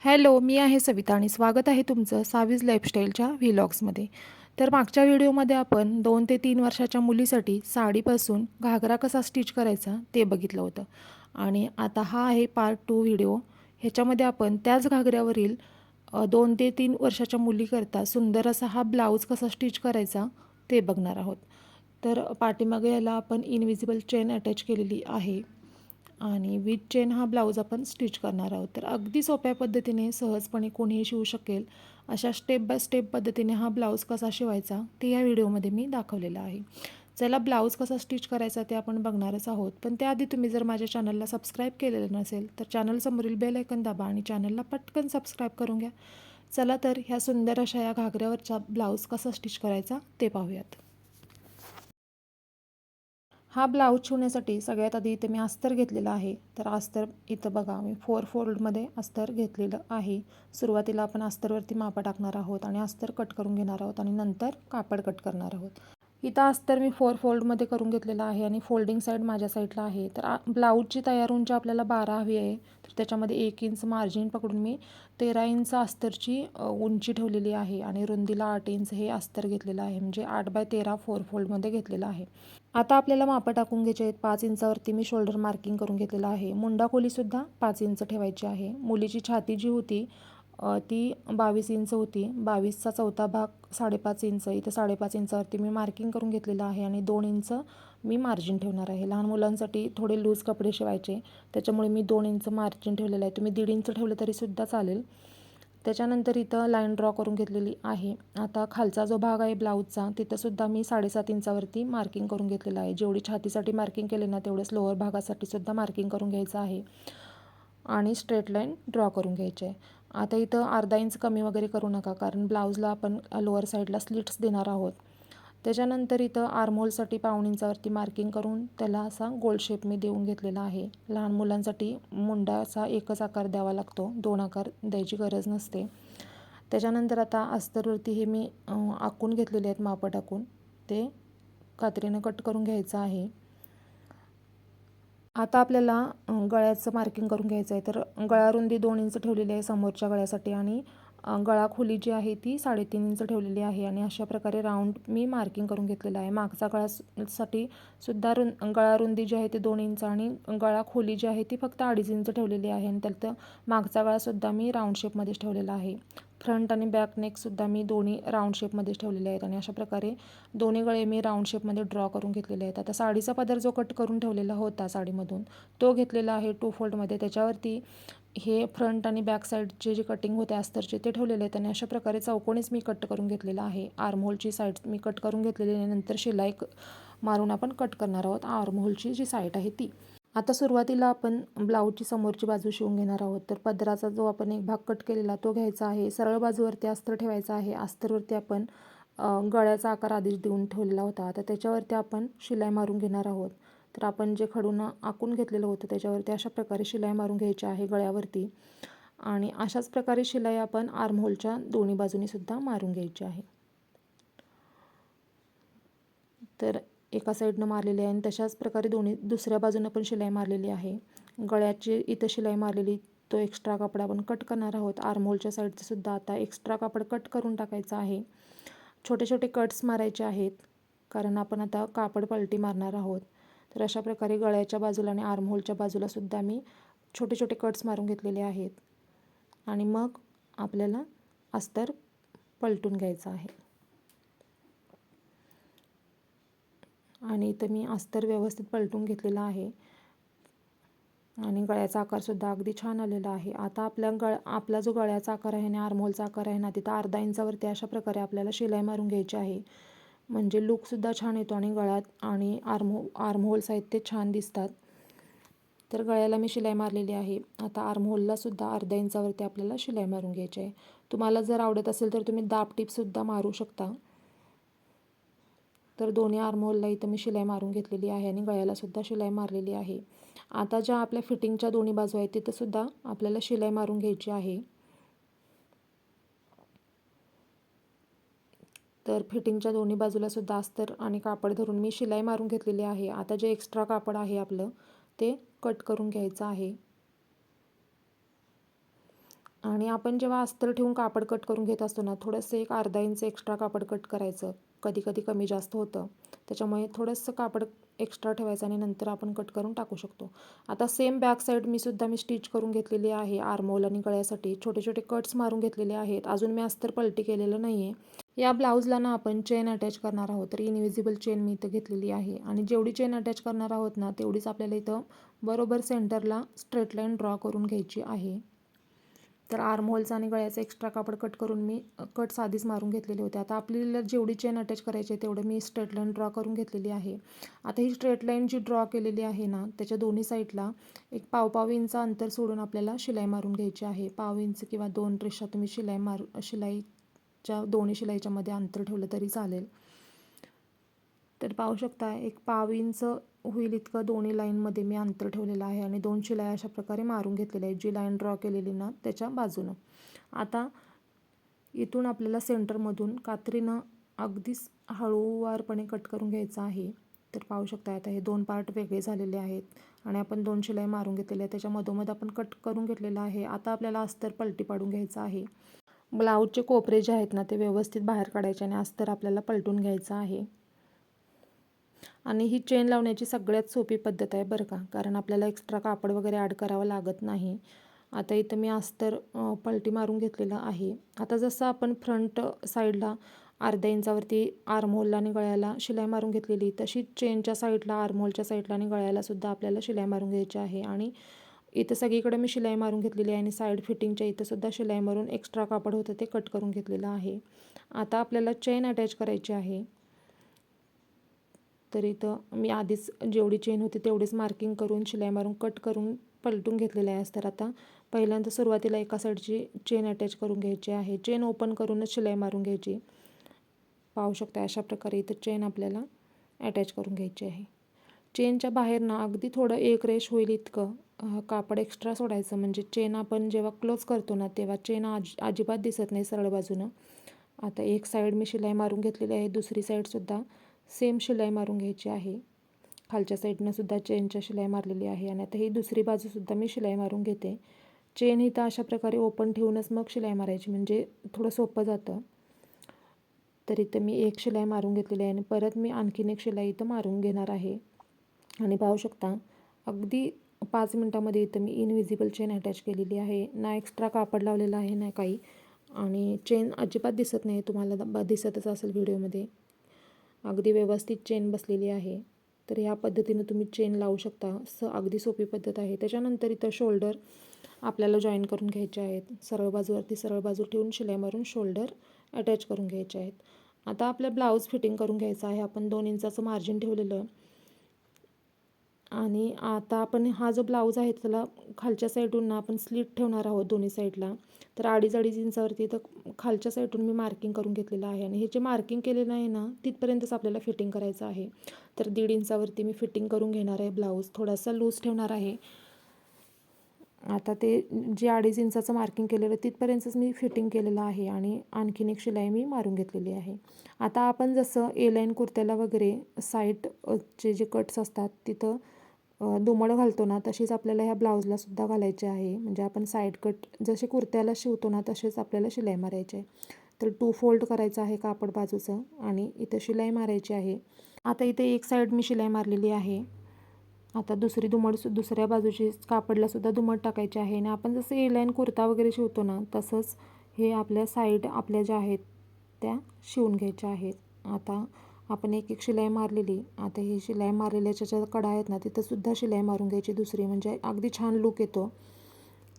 Hello, मी आहे सविता आणि स्वागत आहे तुमचं सावीज लाईफस्टाईलच्या व्लॉग्समध्ये. तर मागच्या व्हिडिओमध्ये आपण 2 ते 3 वर्षाच्या मुलीसाठी साडीपासून घागरा कसा स्टिच करायचा ते बघितलं होतं. आणि आता हा आहे पार्ट 2 व्हिडिओ. ह्याच्यामध्ये आपण त्याच घागऱ्यावरील 2 ते 3 वर्षाच्या मुलीकरता सुंदर असा हा ब्लाऊज कसा स्टिच करायचा ते बघणार आहोत. तर पाठीमागे याला आपण इनविजिबल चेन अटॅच केलेली आहे आणि विथ चेन हा ब्लाऊज आपण स्टिच करणार आहोत. तर अगदी सोप्या पद्धतीने सहजपणे कोणीही शिवू शकेल अशा स्टेप बाय स्टेप पद्धतीने हा ब्लाऊज कसा शिवायचा ते या व्हिडिओमध्ये मी दाखवलेलं आहे. चला ब्लाऊज कसा स्टिच करायचा ते आपण बघणारच आहोत. पण त्याआधी तुम्ही जर माझ्या चॅनलला सबस्क्राईब केलेलं नसेल तर चॅनलसमोरील बेल आयकन दाबा आणि चॅनलला पटकन सबस्क्राईब करून घ्या. चला तर ह्या सुंदर अशा या घागऱ्यावरचा ब्लाऊज कसा स्टिच करायचा ते पाहूयात. हा ब्लाऊज शिवण्यासाठी सगळ्यात आधी इथे मी अस्तर घेतलेला आहे. तर अस्तर इथं बघा मी 4 फोल्डमध्ये अस्तर घेतलेलं आहे. सुरुवातीला आपण अस्तरवरती मापं टाकणार आहोत आणि अस्तर कट करून घेणार आहोत आणि नंतर कापड कट करणार आहोत. इथं अस्तर मी 4 फोल्डमध्ये करून घेतलेलं आहे आणि फोल्डिंग साईड माझ्या साईडला आहे. तर ब्लाऊजची तयार उंची आपल्याला 12 हवी आहे. तर त्याच्यामध्ये 1 इंच मार्जिन पकडून मी 13 इंच अस्तरची उंची ठेवलेली आहे आणि रुंदीला 8 इंच हे अस्तर घेतलेलं आहे. म्हणजे 8x13 4 फोल्डमध्ये घेतलेलं आहे. आता आपल्याला मापं टाकून घ्यायचे आहेत. 5 इंचावरती मी शोल्डर मार्किंग करून घेतलेलं आहे. मुंडा खोलीसुद्धा 5 इंच ठेवायची आहे. मुलीची छाती जी होती ती 22 इंच होती. 22चा चौथा भाग 5.5 इंच. इथं 5.5 इंचावरती मी मार्किंग करून घेतलेलं आहे आणि 2 इंच मी मार्जिन ठेवणार आहे. लहान मुलांसाठी थोडे लूज कपडे शिवायचे त्याच्यामुळे मी 2 इंच मार्जिन ठेवलेलं आहे. तुम्ही 1.5 इंच ठेवलं तरीसुद्धा चालेल. त्याच्यानंतर इथं लाईन ड्रॉ करून घेतलेली आहे. आता खालचा जो भाग आहे ब्लाऊजचा तिथंसुद्धा मी 7.5 इंचावरती मार्किंग करून घेतलेलं आहे. जेवढी छातीसाठी मार्किंग केले ना तेवढंच लोअर भागासाठी सुद्धा मार्किंग करून घ्यायचं आहे आणि स्ट्रेट लाईन ड्रॉ करून घ्यायची आहे. आता इथं अर्धा इंच कमी वगैरे करू नका कारण ब्लाऊजला आपण लोअर साईडला स्लिट्स देणार आहोत. त्याच्यानंतर इथं आर्महोलसाठी 1.5 इंचावरती मार्किंग करून त्याला असा गोल शेप मी देऊन घेतलेला आहे. लहान मुलांसाठी मुंडाचा एकच आकार द्यावा लागतो, 2 आकार द्यायची गरज नसते. त्याच्यानंतर आता अस्तरवरती हे मी आखून घेतलेले आहेत मापं टाकून ते कात्रीनं कट करून घ्यायचं आहे. आता आपल्याला गळ्याचं मार्किंग करून घ्यायचं आहे. तर गळा रुंदी 2 इंच ठेवलेली आहे समोरच्या गळ्यासाठी आणि गळा खोली जी आहे ती 3.5 इंच ठेवलेली आहे आणि अशा प्रकारे राऊंड मी मार्किंग करून घेतलेलं आहे. मागचा गळ्यासाठी सुद्धा गळा रुंदी जी आहे ती 2 इंच आणि गळा खोली जी आहे ती फक्त 2.5 इंच ठेवलेली आहे आणि त्यात मागचा गळासुद्धा मी राऊंड शेपमध्येच ठेवलेला आहे. फ्रंट आणि बॅक नेकसुद्धा मी दोन्ही राऊंड शेपमध्येच ठेवलेले आहेत आणि अशा प्रकारे दोन्ही गळे मी राऊंड शेपमध्ये ड्रॉ करून घेतलेले आहेत. आता साडीचा पदर जो कट करून ठेवलेला होता साडीमधून तो घेतलेला आहे 2 फोल्डमध्ये. त्याच्यावरती हे फ्रंट आणि बॅक साईडचे जे कटिंग होते अस्तरचे ते ठेवलेले आहेत आणि अशा प्रकारे चौकोनीच मी कट करून घेतलेला आहे. आर्महोलची साईड मी कट करून घेतलेली आहे. नंतर शिलाई मारून आपण कट करणार आहोत आर्महोलची जी साईड आहे ती. आता सुरुवातीला आपण ब्लाऊजची समोरची बाजू शिवून घेणार आहोत. तर पदराचा जो आपण एक भाग कट केलेला तो घ्यायचा आहे. सरळ बाजूवरती अस्तर ठेवायचा आहे. अस्तरवरती आपण गळ्याचा आकार आधीच देऊन ठेवलेला होता. आता त्याच्यावरती आपण शिलाई मारून घेणार आहोत. तर आपण जे खडून आखून घेतलेलं होतं त्याच्यावरती अशा प्रकारे शिलाई मारून घ्यायची आहे गळ्यावरती आणि अशाच प्रकारे शिलाई आपण आर्महोलच्या दोन्ही बाजूनी सुद्धा मारून घ्यायची आहे. तर एका साईडनं मारलेली आहे आणि तशाच प्रकारे दुसऱ्या बाजूनं पण शिलाई मारलेली आहे. गळ्याची इथं शिलाई मारलेली तो एक्स्ट्रा कापड आपण कट करणार आहोत. आर्महोलच्या साईडचं सुद्धा आता एक्स्ट्रा कापड कट करून टाकायचं आहे. छोटे छोटे कट्स मारायचे आहेत कारण आपण आता कापड पलटी मारणार आहोत. तर अशा प्रकारे गळ्याच्या बाजूला आणि आर्महोलच्या बाजूला सुद्धा मी छोटे छोटे कट्स मारून घेतलेले आहेत आणि मग आपल्याला अस्तर पलटून घ्यायचं आहे. आणि इथं मी अस्तर व्यवस्थित पलटून घेतलेला आहे आणि गळ्याचा आकारसुद्धा अगदी छान आलेला आहे. आता आपला जो गळ्याचा आकार आहे आणि आर्महोलचा आकार आहे ना तिथं अर्धा इंचावरती अशा प्रकारे आपल्याला शिलाई मारून घ्यायची आहे. म्हणजे लूकसुद्धा छान येतो आणि गळ्यात आणि आर्महोल्स आहेत ते छान दिसतात. तर गळ्याला मी शिलाई मारलेली आहे. आता आर्महोलला सुद्धा अर्धा इंचावरती आपल्याला शिलाई मारून घ्यायची आहे. तुम्हाला जर आवडत असेल तर तुम्ही दाब टिपसुद्धा मारू शकता. तर दोन्ही आर्महोलला इथं मी शिलाई मारून घेतलेली आहे आणि गळ्याला सुद्धा शिलाई मारलेली आहे. आता ज्या आपल्या फिटिंगच्या दोन्ही बाजू आहेत तिथंसुद्धा आपल्याला शिलाई मारून घ्यायची आहे. तर फिटिंगच्या दोन्ही बाजूला सुद्धा अस्तर आणि कापड धरून मी शिलाई मारून घेतलेली आहे. आता जे एक्स्ट्रा कापड आहे आपलं ते कट करून घ्यायचं आहे. आणि आपण जेव्हा अस्तर ठेवून कापड कट करून घेत असतो ना, थोडंसं एक अर्धा इंच एक्स्ट्रा कापड कट करायचं. कधी कधी कमी जास्त होतं, त्याच्यामुळे थोडंसं कापड एक्स्ट्रा ठेवायचं आणि नंतर आपण कट करून टाकू शकतो. आता सेम बॅक साईड मी स्टिच करून घेतलेली आहे. आर्महोल आणि गळ्यासाठी छोटे छोटे कट्स मारून घेतलेले आहेत. अजून मी अस्तर पलटी केलेलं नाही आहे. या ब्लाऊजला ना आपण चेन अटॅच करणार आहोत, तर इनविजिबल चेन मी इथं घेतलेली आहे. आणि जेवढी चेन अटॅच करणार आहोत ना, तेवढीच आपल्याला इथं बरोबर सेंटरला स्ट्रेट लाईन ड्रॉ करून घ्यायची आहे. तर आर्महोलचा आणि गळ्याचं एक्स्ट्रा कापड कट करून मी कट्स आधीच मारून घेतलेले होते. आता आपल्याला जेवढी चेन अटॅच करायची आहे तेवढं मी स्ट्रेट लाईन ड्रॉ करून घेतलेली आहे. आता ही स्ट्रेट लाईन जी ड्रॉ केलेली आहे ना, त्याच्या दोन्ही साईडला एक पाव इंच अंतर सोडून आपल्याला शिलाई मारून घ्यायची आहे. पाव इंच किंवा 2 रेषा तुम्ही शिलाईच्या दोन्ही शिलाईच्या मध्ये अंतर ठेवलं तरी चालेल. तर पाहू शकता एक पाव इंच होईल इतकं दोन्ही लाईनमध्ये मी अंतर ठेवलेलं आहे आणि 2 शिलाई अशा प्रकारे मारून घेतलेल्या आहेत, जी लाईन ड्रॉ केलेली ना त्याच्या बाजूनं. आता इथून आपल्याला सेंटरमधून कात्रीनं अगदीच हळूवारपणे कट करून घ्यायचं आहे. तर पाहू शकता आता हे 2 पार्ट वेगळे झालेले आहेत आणि आपण 2 शिलाई मारून घेतलेल्या आहेत. त्याच्या मधोमध आपण कट करून घेतलेलं आहे. आता आपल्याला अस्तर पलटी पाडून घ्यायचं आहे. ब्लाऊजचे कोपरे जे आहेत ना ते व्यवस्थित बाहेर काढायचे आणि अस्तर आपल्याला पलटून घ्यायचं आहे. आणि ही चेन लावण्याची सगळ्यात सोपी पद्धत आहे बरं का, कारण आपल्याला एक्स्ट्रा कापड वगैरे ॲड करावं लागत नाही. आता इथं मी अस्तर पलटी मारून घेतलेलं आहे. आता जसं आपण फ्रंट साईडला अर्ध्या इंचावरती आर्महोलला आणि गळ्याला शिलाई मारून घेतलेली, तशी चेनच्या साईडला आर्महोलच्या साईडला आणि गळ्यालासुद्धा आपल्याला शिलाई मारून घ्यायची आहे. आणि इथं सगळीकडे मी शिलाई मारून घेतलेली आहे आणि साईड फिटिंगच्या इथंसुद्धा शिलाई मारून एक्स्ट्रा कापड होतं ते कट करून घेतलेलं आहे. आता आपल्याला चेन अटॅच करायची आहे. तर इथं मी आधीच जेवढी चेन होती तेवढीच मार्किंग करून शिलाई मारून कट करून पलटून घेतलेलं आहे. तर आता पहिल्यांदा सुरुवातीला एका साईडची चेन अटॅच करून घ्यायची आहे. चेन ओपन करूनच शिलाई मारून घ्यायची. पाहू शकता अशा प्रकारे इथं चेन आपल्याला अटॅच करून घ्यायची आहे. चेनच्या बाहेर ना अगदी थोडं एक रेष होईल इतकं कापड एक्स्ट्रा सोडायचं, म्हणजे चेन आपण जेव्हा क्लोज करतो ना तेव्हा चेन अजिबात दिसत नाही सरळ बाजूनं. आता एक साईड मी शिलाई मारून घेतलेली आहे, दुसरी साईडसुद्धा सेम शिलाई मारून घ्यायची आहे. खालच्या साईडनं सुद्धा चेनच्या शिलाई मारलेली आहे आणि आता ही दुसरी बाजूसुद्धा मी शिलाई मारून घेते. चेन इथं अशा प्रकारे ओपन ठेवूनच मग शिलाई मारायची, म्हणजे थोडं सोपं जातं. तर इथं मी एक शिलाई मारून घेतलेली आहे आणि परत मी आणखीन एक शिलाई इथं मारून घेणार आहे. आणि पाहू शकता अगदी 5 मिनटामध्ये इथं मी इनविजिबल चेन अटॅच केलेली आहे. ना एक्स्ट्रा कापड लावलेलं आहे ना काही, आणि चेन अजिबात दिसत नाही. तुम्हाला दिसतच असेल व्हिडिओमध्ये. अगदी व्यवस्थित चेन बसलेली आहे. तर ह्या पद्धतीनं तुम्ही चेन लावू शकता. अगदी सोपी पद्धत आहे. त्याच्यानंतर इथं शोल्डर आपल्याला जॉईन करून घ्यायचे आहेत. सरळ बाजूवरती सरळ बाजू ठेवून शिलाई मारून शोल्डर अटॅच करून घ्यायचे आहेत. आता आपल्या ब्लाऊज फिटिंग करून घ्यायचं आहे. आपण 2 इंचाचं मार्जिन ठेवलेलं आणि आता आपण हा जो ब्लाऊज आहे त्याला खालच्या साईडून ना आपण स्लीट ठेवणार आहोत दोन्ही साईडला. तर 2.5 इंचावरती तर खालच्या साईडून मी मार्किंग करून घेतलेलं आहे आणि हे जे मार्किंग केलेलं आहे ना तिथपर्यंतच आपल्याला फिटिंग करायचं आहे. तर 1.5 इंचावरती मी फिटिंग करून घेणार आहे. ब्लाऊज थोडासा लूज ठेवणार आहे. आता ते जे 2.5 इंचाचं मार्किंग केलेलं तिथपर्यंतच मी फिटिंग केलेलं आहे आणि आणखीन एक शिलाई मी मारून घेतलेली आहे. आता आपण जसं ए-लाईन कुर्त्याला वगैरे साईडचे जे कट्स असतात तिथं दुमड घालतो ना, तशीच आपल्याला ह्या ब्लाऊजलासुद्धा घालायची आहे. म्हणजे आपण साईड कट जसे कुर्त्याला शिवतो ना तसेच आपल्याला शिलाई मारायची आहे. तर 2 फोल्ड करायचं आहे कापड बाजूचं आणि इथं शिलाई मारायची आहे. आता इथे एक साईड मी शिलाई मारलेली आहे. आता दुसऱ्या बाजूची कापडलासुद्धा दुमड टाकायची आहे आणि आपण जसं ए-लाईन कुर्ता वगैरे शिवतो ना तसंच हे आपल्या साईड आपल्या ज्या आहेत त्या शिवून घ्यायच्या आहेत. आता आपण एक शिलाई मारलेली. आता ही शिलाई मारलेल्याच्या ज्या कडा आहेत ना तिथंसुद्धा शिलाई मारून घ्यायची दुसरी, म्हणजे अगदी छान लूक येतो.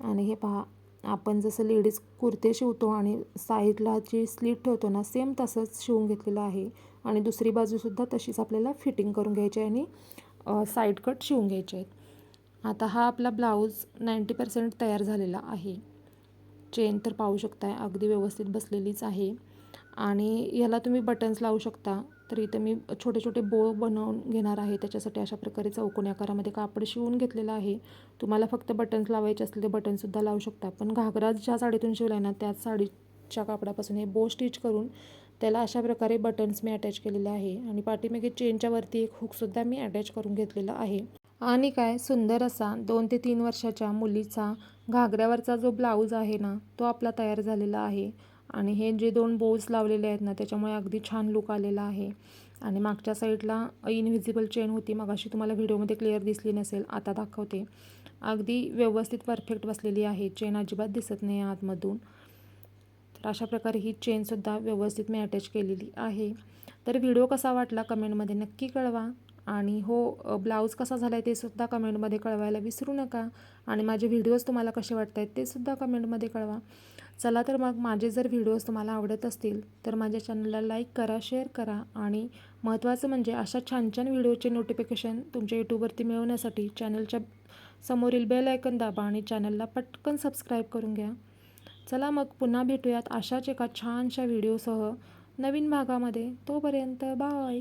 आणि हे पहा, आपण जसं लेडीज कुर्ते शिवतो आणि साईडला जी स्लीट ठेवतो ना सेम तसंच शिवून घेतलेलं आहे आणि दुसरी बाजूसुद्धा तशीच आपल्याला फिटिंग करून घ्यायची आहे आणि साईड कट शिवून घ्यायचे आहेत. आता हा आपला ब्लाऊज 90% तयार झालेला आहे. चेन तर पाहू शकताय अगदी व्यवस्थित बसलेलीच आहे आणि याला तुम्ही बटन्स लावू शकता. तर इथं मी छोटे छोटे बो बनवून घेणार आहे. त्याच्यासाठी अशा प्रकारे चौकोनी आकारामध्ये कापड शिवून घेतलेलं आहे. तुम्हाला फक्त बटन्स लावायचे असले तर बटन्ससुद्धा लावू शकता. पण घागरा ज्या साडीतून शिवला आहे ना त्याच साडीच्या कापडापासून हे बो स्टिच करून त्याला अशा प्रकारे बटन्स मी अटॅच केलेले आहे आणि पाठीमागे चेनच्या वरती एक हुकसुद्धा मी अटॅच करून घेतलेला आहे. आणि काय सुंदर असा 2 ते 3 वर्षाच्या मुलीचा घागऱ्यावरचा जो ब्लाऊज आहे ना, तो आपला तयार झालेला आहे. आणि हे जे 2 बोज लावलेले आहेत ना, त्याच्यामुळे अगदी छान लूक आलेला आहे. आणि मागच्या साईडला इनव्हिजिबल चेन होती. मगाशी तुम्हाला व्हिडिओमध्ये क्लिअर दिसली नसेल, आता दाखवते. अगदी व्यवस्थित परफेक्ट बसलेली आहे. चेन अजिबात दिसत नाही आतमधून. तर अशा प्रकारे ही चेनसुद्धा व्यवस्थित मी अटॅच केलेली आहे. तर व्हिडिओ कसा वाटला कमेंटमध्ये नक्की कळवा. आणि हो, ब्लाऊज कसा झाला आहे ते सुद्धा कमेंटमध्ये कळवायला विसरू नका. आणि माझे व्हिडिओज तुम्हाला कसे वाटत आहेत ते सुद्धा कमेंटमध्ये कळवा. चला तर मग माझे जर व्हिडिओज तुम्हाला आवडत असतील तर माझ्या चॅनलला लाईक करा, शेअर करा. आणि महत्त्वाचं म्हणजे अशा छान छान व्हिडिओचे नोटिफिकेशन तुमच्या यूट्यूबवरती मिळवण्यासाठी चॅनलच्या समोरील बेल आयकन दाबा आणि चॅनलला पटकन सबस्क्राईब करून घ्या. चला मग पुन्हा भेटूयात अशाच एका छानशा व्हिडिओसह नवीन भागामध्ये. तोपर्यंत बाय.